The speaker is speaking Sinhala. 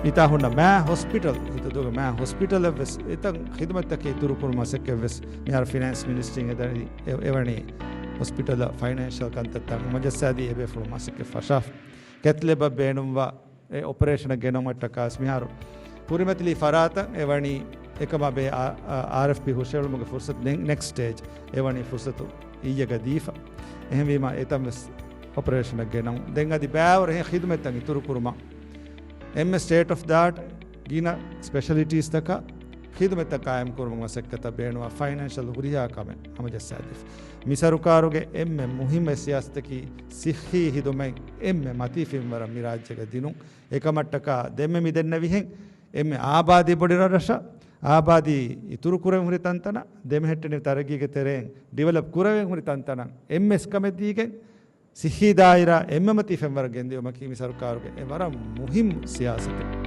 ඉතාහුන්න මෑ හොස්පිටල් හිතතුක මෑ හොස්පිටල් වෙස් එතන් හිදමත්තක තුරුකුරු මසක වෙස් මෙහර ෆිනන්ස් මිනිස්ට්‍රිං එවනි හොස්පිටල ෆයිනන්ශල් කන්තත්තන් මජස්සාදී එබේ ෆුළු මසක ෆශා් කෙත්ලෙබ බේනුම්වා ඔපරේෂණ ගෙනොමට කාස් මිහාරු පුරිමතිලි ෆරාත එවනි එකමබේ ආර්පි හුෂවලමගේ ෆුර්සත් නෙක්ස් ස්ටේජ් එවනි ෆුර්සතු ඊයක දීෆ එහෙමවීම එතම් ඔපරේෂණ ගෙනම් දෙන් අදි බෑවර හිදමත්තන් තුරුකුරුම එම ස්ටේට් of දාට ගීන ස්පෙෂලිටීස් තක හිදමත කායම් කුරුම මසක්කත බේනවා ෆයිනන්ශල් හුරියාකම හමජස්සාදිෆ් මිසරුකාරුගේ එම මුහිම සියස්තකි සිහි හිදුමෙන් එම මතිෆිම්වර මිරාජ්‍යක දිනු එකමට්ටක දෙම මිදෙන්න විහෙන් එම ආබාදී බොඩිරරශ ආබාදී ඉතුරු කුරෙන් හුරි තන්තන දෙමහෙට්ටනේ තරගීක තෙරෙන් ඩිවලොප් කුරෙන් හුරි තන්තන එම්එස් කමෙදීගෙන් සිහි දායිරා එම්මති ෆෙම්වර ගෙන්දියොම කීමි සරුකාරුගේ එවර මුහිම් සියාසතේ